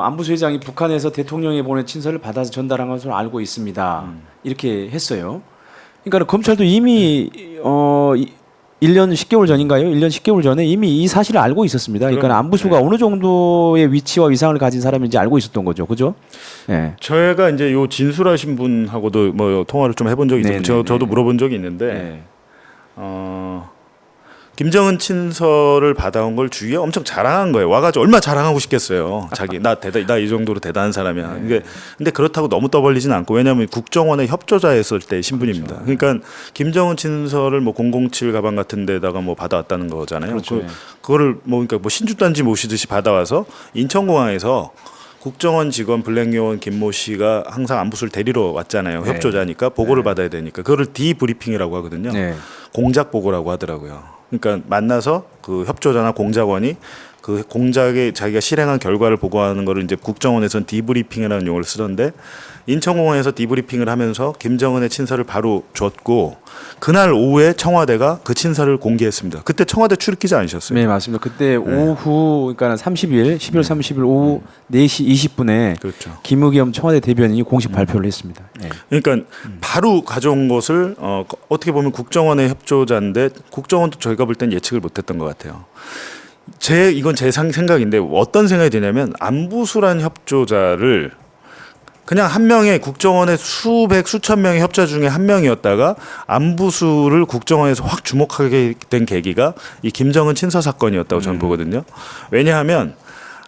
안보수 회장이 북한에서 대통령이 보낸 친서를 받아서 전달한 것으로 알고 있습니다. 이렇게 했어요. 그러니까 검찰도 이미 1년 10개월 전인가요? 1년 10개월 전에 이미 이 사실을 알고 있었습니다. 그러니까 안보수가 어느 정도의 위치와 위상을 가진 사람인지 알고 있었던 거죠. 그죠? 네. 저희가 이제 요 진술하신 분하고도 뭐 통화를 좀 해본 적이 있어요. 저도 물어본 적이 있는데 김정은 친서를 받아온 걸 주위에 엄청 자랑한 거예요. 와가지고 얼마나 자랑하고 싶겠어요. 자기 나 이 정도로 대단한 사람이야. 근데 그렇다고 너무 떠벌리진 않고, 왜냐하면 국정원의 협조자였을 때 신분입니다. 그렇죠. 그러니까 김정은 친서를 뭐 007 가방 같은 데다가 뭐 받아왔다는 거잖아요. 그렇죠. 그거를 뭐 그러니까 뭐 신주단지 모시듯이 받아와서 인천공항에서 국정원 직원 블랙요원 김모 씨가 항상 안보수를 데리러 왔잖아요. 협조자니까 보고를 받아야 되니까 그거를 디브리핑이라고 하거든요. 공작 보고라고 하더라고요. 그러니까 만나서 그 협조자나 공작원이 그 공작에 자기가 실행한 결과를 보고하는 거를 이제 국정원에서는 디브리핑이라는 용어를 쓰던데, 인천공항에서 디브리핑을 하면서 김정은의 친서를 바로 줬고 그날 오후에 청와대가 그 친서를 공개했습니다. 그때 청와대 출입기자 아니셨어요? 네, 맞습니다. 그때 오후, 그러니까 12월 30일 오후 4시 20분에 그렇죠. 김의겸 청와대 대변인이 공식 발표를 했습니다. 그러니까 바로 가져온 것을 어떻게 보면 국정원의 협조자인데, 국정원도 저희가 볼 땐 예측을 못했던 것 같아요. 이건 제 생각인데 어떤 생각이 드냐면, 안보수란 협조자를 그냥 한 명의 국정원의 수천 명의 협조자 중에 한 명이었다가 안보수를 국정원에서 확 주목하게 된 계기가 이 김정은 친서 사건이었다고 저는 보거든요. 왜냐하면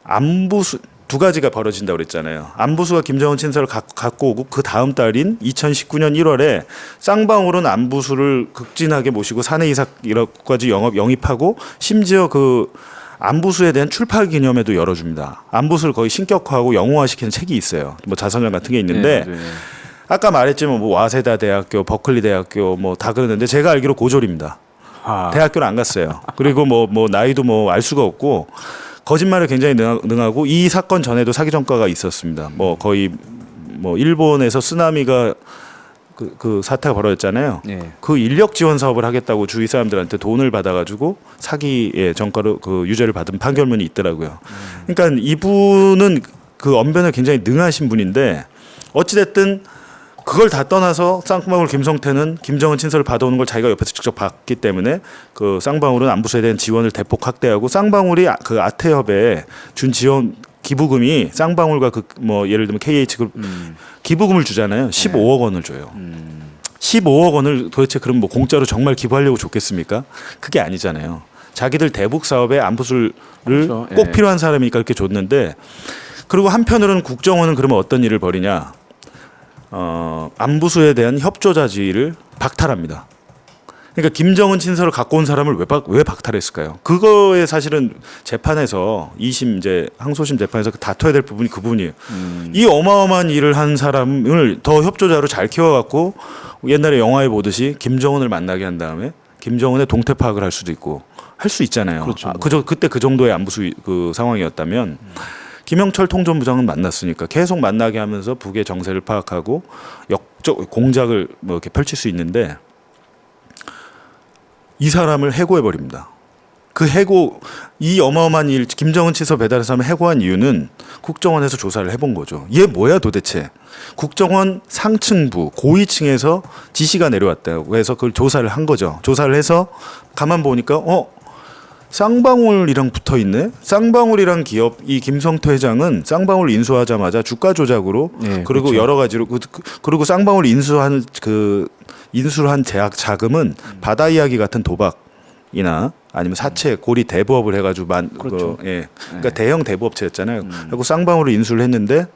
안보수 두 가지가 벌어진다고 그랬잖아요. 안보수가 김정은 친서를 갖고 오고 그 다음 달인 2019년 1월에 쌍방울은 안보수를 극진하게 모시고 사내 이사까지 영입하고 심지어 그 안보수에 대한 출판 기념회도 열어줍니다. 안보수를 거의 신격화하고 영웅화시키는 책이 있어요. 뭐 자서전 같은 게 있는데 아까 말했지만 뭐 와세다 대학교, 버클리 대학교 뭐 다 그러는데 제가 알기로 고졸입니다. 대학교를 안 갔어요. 그리고 뭐 나이도 뭐 알 수가 없고 거짓말을 굉장히 능하고, 이 사건 전에도 사기 전과가 있었습니다. 뭐 거의 뭐 일본에서 쓰나미가 그 사태가 벌어졌잖아요. 그 인력 지원 사업을 하겠다고 주위 사람들한테 돈을 받아가지고 사기의 전과로 그 유죄를 받은 판결문이 있더라고요. 그러니까 이분은 그 언변을 굉장히 능하신 분인데, 어찌됐든 그걸 다 떠나서 쌍방울 김성태는 김정은 친서를 받아오는 걸 자기가 옆에서 직접 봤기 때문에 그 쌍방울은 안보수에 대한 지원을 대폭 확대하고, 쌍방울이 그 아태협에 준 지원 기부금이 쌍방울과 그 뭐 예를 들면 KH그룹 기부금을 주잖아요. 15억 원을 줘요. 15억 원을 도대체 그럼 뭐 공짜로 정말 기부하려고 줬겠습니까? 그게 아니잖아요. 자기들 대북 사업에 안보수를 그렇죠. 꼭 필요한 사람이니까 그렇게 줬는데, 그리고 한편으로는 국정원은 그러면 어떤 일을 벌이냐? 안보수에 대한 협조자 지위를 박탈합니다. 그러니까 김정은 친서를 갖고 온 사람을 왜 박탈했을까요? 그거에 사실은 재판에서 2심 이제 항소심 재판에서 다퉈야 될 부분이 그 부분이에요. 이 어마어마한 일을 한 사람을 더 협조자로 잘 키워갖고 옛날에 영화에 보듯이 김정은을 만나게 한 다음에 김정은의 동태 파악을 할 수도 있고 할 수 있잖아요. 그렇죠. 그때 그 정도의 안보수 그 상황이었다면 김영철 통전부장은 만났으니까 계속 만나게 하면서 북의 정세를 파악하고 역적 공작을 뭐 이렇게 펼칠 수 있는데, 이 사람을 해고해 버립니다. 그 해고, 이 어마어마한 일, 김정은 친서 배달의 사람을 해고한 이유는 국정원에서 조사를 해본 거죠. 얘 뭐야 도대체? 국정원 상층부 고위층에서 지시가 내려왔다고 해서 그걸 조사를 한 거죠. 조사를 해서 가만 보니까 쌍방울이랑 붙어 있네. 쌍방울이랑 기업, 이 김성태 회장은 쌍방울 인수하자마자 주가 조작으로 그리고 그렇죠. 여러 가지로 그리고 쌍방울 인수한 제약 자금은 바다 이야기 같은 도박이나 아니면 사채 고리 대부업을 해가지고 그렇죠. 그러니까 대형 대부업체였잖아요. 그리고 쌍방울을 인수를 했는데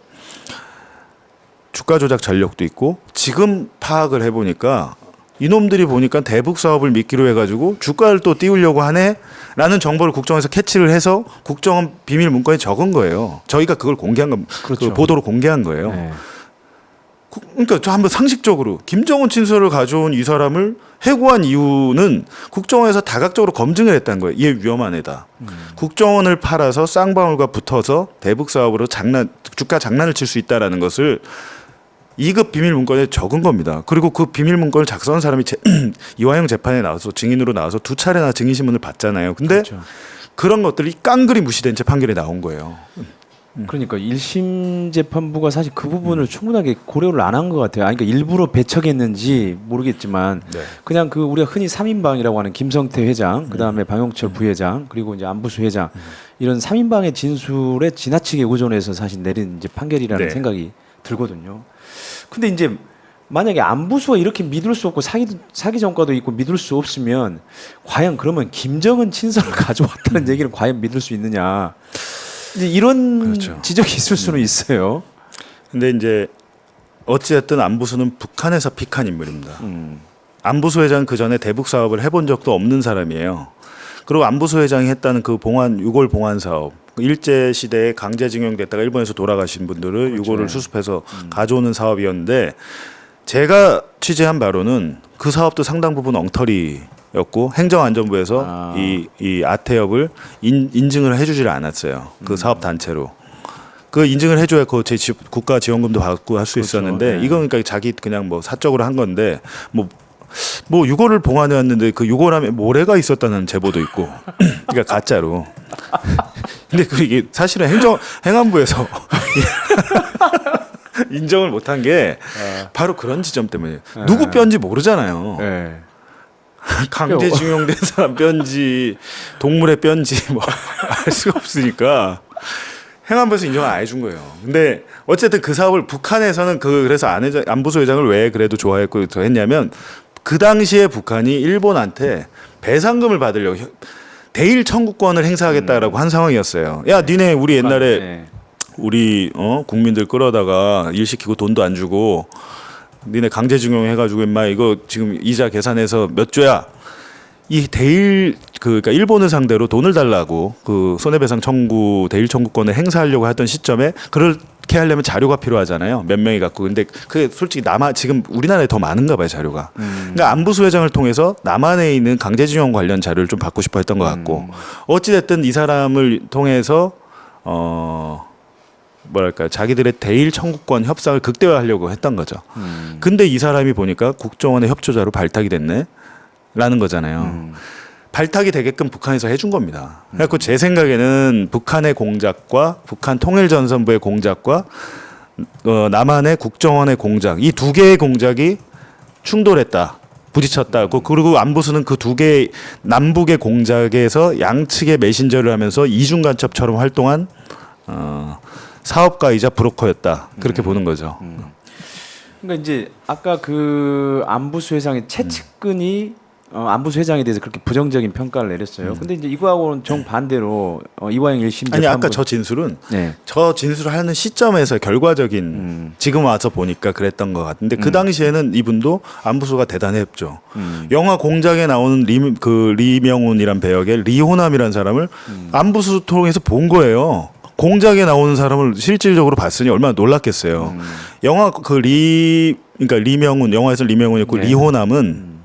주가 조작 전력도 있고, 지금 파악을 해보니까 이놈들이 보니까 대북 사업을 미끼로 해가지고 주가를 또 띄우려고 하네라는 정보를 국정원에서 캐치를 해서 국정원 비밀 문건에 적은 거예요. 저희가 그걸 공개한 거, 그렇죠. 그 보도로 공개한 거예요. 그러니까 저 한번 상식적으로 김정은 친서를 가져온 이 사람을 해고한 이유는 국정원에서 다각적으로 검증을 했다는 거예요. 얘 위험한 애다. 국정원을 팔아서 쌍방울과 붙어서 대북 사업으로 주가 장난을 칠 수 있다라는 것을 2급 비밀 문건에 적은 겁니다. 그리고 그 비밀 문건을 작성한 사람이 이화영 재판에 나와서 증인으로 나와서 2차례나 증인 신문을 받잖아요. 근데 그렇죠. 그런 것들이 깡그리 무시된 채 판결에 나온 거예요. 그러니까 1심 재판부가 사실 그 부분을 충분하게 고려를 안 한 것 같아요. 아니, 그러니까 일부러 배척했는지 모르겠지만 네. 그냥 그 우리가 흔히 3인방이라고 하는 김성태 회장, 그다음에 방영철 부회장, 그리고 이제 안부수 회장 이런 3인방의 진술에 지나치게 의존해서 사실 내린 이제 판결이라는 네. 생각이 들거든요. 근데 이제 만약에 안부수가 이렇게 믿을 수 없고 사기 전과도 있고 믿을 수 없으면 과연 그러면 김정은 친서를 가져왔다는 얘기를 과연 믿을 수 있느냐? 이제 이런 그렇죠. 지적이 있을 수는 있어요. 근데 이제 어찌됐든 안부수는 북한에서 픽한 인물입니다. 안부수 회장 그 전에 대북 사업을 해본 적도 없는 사람이에요. 그리고 안부수 회장이 했다는 그 봉안 유골 봉안 사업, 일제 시대에 강제징용됐다가 일본에서 돌아가신 분들을 그렇죠. 유골을 수습해서 가져오는 사업이었는데 제가 취재한 바로는 그 사업도 상당 부분 엉터리였고 행정안전부에서 이 아태역을 인증을 해주지를 않았어요. 그 사업 단체로. 그 인증을 해줘야 그 제 국가 지원금도 받고 할 수 그렇죠. 있었는데 네. 이건 그러니까 자기 그냥 뭐 사적으로 한 건데 뭐 유골을 봉안해 왔는데 그 유골함에 모래가 있었다는 제보도 있고 그러니까 가짜로. 근데 그게 사실은 행안부에서 인정을 못한 게 바로 그런 지점 때문에 누구 뼈인지 모르잖아요. 네. 강제징용된 사람 뼈인지 동물의 뼈인지 뭐 알 수가 없으니까 행안부에서 인정을 안 해준 거예요. 근데 어쨌든 그 사업을 북한에서는 그래서 안부수 회장을 왜 그래도 좋아했고 더 했냐면 그 당시에 북한이 일본한테 배상금을 받으려고 대일 청구권을 행사하겠다라고 한 상황이었어요. 야, 니네 우리 옛날에 네. 우리 국민들 끌어다가 일 시키고 돈도 안 주고 니네 강제징용 해가지고 임마 이거 지금 이자 계산해서 몇 조야? 이 대일 그러니까 일본을 상대로 돈을 달라고 그 손해배상 청구 대일 청구권을 행사하려고 하던 시점에 그렇게 하려면 자료가 필요하잖아요. 몇 명이 갖고 근데 그게 솔직히 지금 우리나라에 더 많은가 봐요 자료가. 그러니까 안부수 회장을 통해서 남한에 있는 강제징용 관련 자료를 좀 받고 싶어 했던 것 같고 어찌 됐든 이 사람을 통해서 뭐랄까 자기들의 대일 청구권 협상을 극대화하려고 했던 거죠. 근데 이 사람이 보니까 국정원의 협조자로 발탁이 됐네라는 거잖아요. 발탁이 되게끔 북한에서 해준 겁니다. 그래서 제 생각에는 북한의 공작과 북한 통일전선부의 공작과 남한의 국정원의 공작 이 두 개의 공작이 충돌했다. 부딪혔다. 그리고 안부수는 그 두 개의 남북의 공작에서 양측의 메신저를 하면서 이중간첩처럼 활동한 사업가이자 브로커였다. 그렇게 보는 거죠. 그러니까 이제 아까 그 안부수 회장의 최측근이 안부수 회장에 대해서 그렇게 부정적인 평가를 내렸어요. 근데 이제 이거하고는 정 반대로 이화영 1심 아니 재판부 아까 저 진술은 네. 저 진술을 하는 시점에서 결과적인 지금 와서 보니까 그랬던 것 같은데 그 당시에는 이분도 안부수가 대단했죠. 영화 공작에 나오는 리명훈이란 배역의 리호남이란 사람을 안부수 통해서 본 거예요. 공작에 나오는 사람을 실질적으로 봤으니 얼마나 놀랐겠어요. 영화 그러니까 리명훈 영화에서 리명훈이었고 네. 리호남은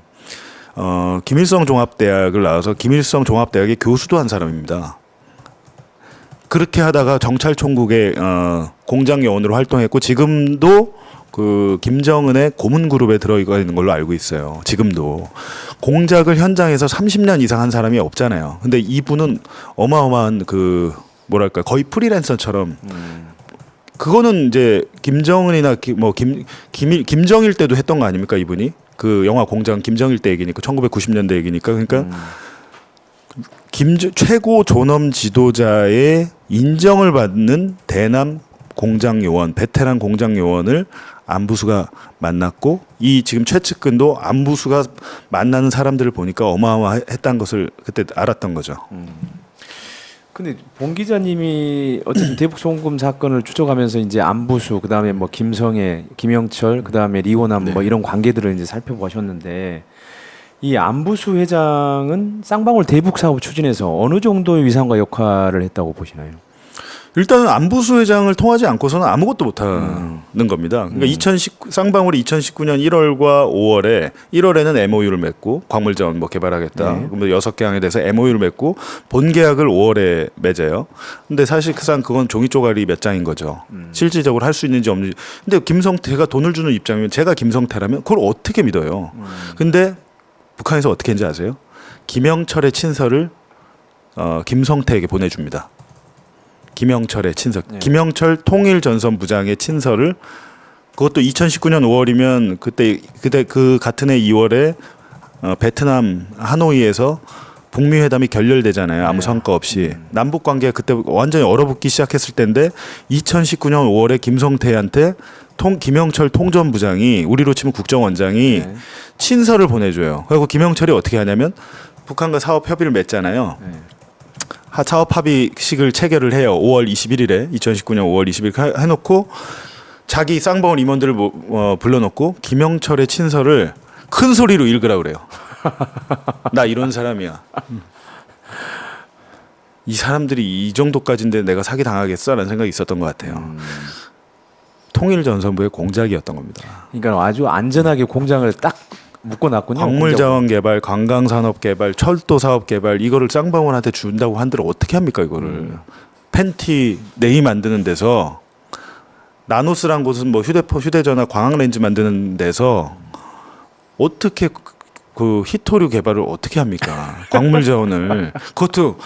김일성 종합대학을 나와서 김일성 종합대학의 교수도 한 사람입니다. 그렇게 하다가 정찰총국의 공장 요원으로 활동했고 지금도 그 김정은의 고문 그룹에 들어가 있는 걸로 알고 있어요. 지금도 공작을 현장에서 30년 이상 한 사람이 없잖아요. 근데 이분은 어마어마한 그 뭐랄까 거의 프리랜서처럼 그거는 이제 김정은이나 김정일 때도 했던 거 아닙니까 이분이 그 영화 공장 김정일 때 얘기니까 1990년대 얘기니까 그러니까 최고 존엄 지도자의 인정을 받는 대남 공장 요원 베테랑 공장 요원을 안부수가 만났고 이 지금 최측근도 안부수가 만나는 사람들을 보니까 어마어마했다는 것을 그때 알았던 거죠. 근데 봉 기자님이 어쨌든 대북 송금 사건을 추적하면서 이제 안부수 그다음에 뭐 김성애, 김영철 그다음에 리호남 뭐 이런 관계들을 이제 살펴보셨는데 이 안부수 회장은 쌍방울 대북 사업 추진에서 어느 정도의 위상과 역할을 했다고 보시나요? 일단은 안부수 회장을 통하지 않고서는 아무것도 못하는 겁니다. 그러니까 쌍방울이 2019년 1월과 5월에 1월에는 MOU를 맺고 광물자원 뭐 개발하겠다. 네. 그러면 6개 항에 대해서 MOU를 맺고 본 계약을 5월에 맺어요. 근데 사실상 그건 종이 쪼가리 몇 장인 거죠. 실질적으로 할 수 있는지 없는지. 근데 김성태가 돈을 주는 입장이면 제가 김성태라면 그걸 어떻게 믿어요? 근데 북한에서 어떻게 했는지 아세요? 김영철의 친서를 김성태에게 보내줍니다. 김영철의 친서, 네. 김영철 통일전선부장의 친서를 그것도 2019년 5월이면 그때 그 같은 해 2월에 베트남 하노이에서 북미 회담이 결렬되잖아요. 아무 네. 성과 없이 남북 관계가 그때 완전히 얼어붙기 시작했을 때인데 2019년 5월에 김성태한테 김영철 통전부장이 우리로 치면 국정원장이 네. 친서를 보내줘요. 그리고 김영철이 어떻게 하냐면 북한과 사업 협의를 맺잖아요. 네. 사업 합의식을 체결을 해요. 5월 21일에 2019년 5월 20일 해놓고 자기 쌍방울 임원들을 불러놓고 김영철의 친서를 큰 소리로 읽으라 그래요. 나 이런 사람이야. 이 사람들이 이 정도까지인데 내가 사기 당하겠어라는 생각이 있었던 것 같아요. 통일전선부의 공작이었던 겁니다. 그러니까 아주 안전하게 공장을 딱 묶어놨군요. 광물자원 개발, 관광산업 개발, 철도 사업 개발 이거를 쌍방울한테 준다고 한들 어떻게 합니까 이거를? 팬티 네이 만드는 데서 나노스란 곳은 뭐 휴대전화 광학렌즈 만드는 데서 어떻게 그 히토류 개발을 어떻게 합니까? 광물 자원을 그것도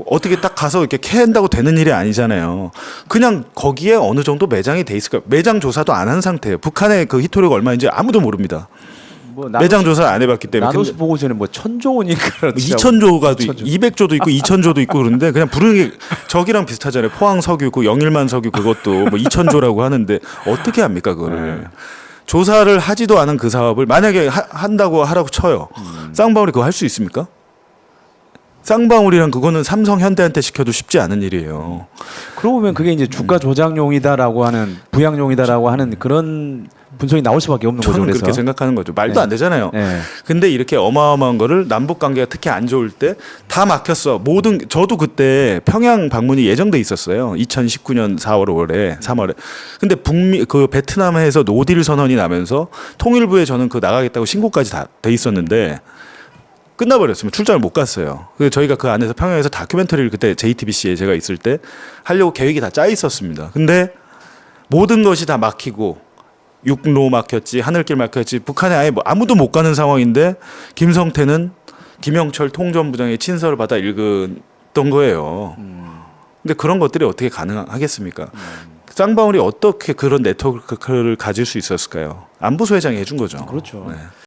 어떻게 딱 가서 이렇게 캔다고 되는 일이 아니잖아요. 그냥 거기에 어느 정도 매장이 돼 있을까? 매장 조사도 안 한 상태예요. 북한의 그 히토류가 얼마인지 아무도 모릅니다. 뭐 매장 조사를 안 해봤기 때문에. 나노스 보고 전에 뭐 1000조 원인가 2,000조가 200조도 있고 2,000조도 있고 그런데 그냥 부르는 게 저기랑 비슷하잖아요. 포항 석유 그 영일만 석유 그것도 뭐 2,000조라고 하는데 어떻게 합니까 그거를? 네. 조사를 하지도 않은 그 사업을 만약에 한다고 하라고 쳐요. 쌍방울이 그거 할 수 있습니까? 쌍방울이랑 그거는 삼성 현대한테 시켜도 쉽지 않은 일이에요. 그러고 보면 그게 이제 주가 조작용이다라고 하는 부양용이다라고 하는 그런 분석이 나올 수밖에 없는 거죠. 저는 그래서 그렇게 생각하는 거죠. 말도 네. 안 되잖아요. 네. 근데 이렇게 어마어마한 거를 남북 관계가 특히 안 좋을 때 다 막혔어. 저도 그때 평양 방문이 예정돼 있었어요. 2019년 4월, 5월에, 3월에. 근데 그 베트남에서 노딜 선언이 나면서 통일부에 저는 그 나가겠다고 신고까지 다 돼 있었는데 끝나버렸으면 출장을 못 갔어요. 그래서 저희가 그 안에서 평양에서 다큐멘터리를 그때 JTBC에 제가 있을 때 하려고 계획이 다 짜 있었습니다. 근데 모든 것이 다 막히고 육로 막혔지, 하늘길 막혔지, 북한에 아예 아무도 못 가는 상황인데 김성태는 김영철 통전부장의 친서를 받아 읽었던 거예요. 근데 그런 것들이 어떻게 가능하겠습니까? 쌍방울이 어떻게 그런 네트워크를 가질 수 있었을까요? 안보소 회장이 해준 거죠. 그렇죠. 네.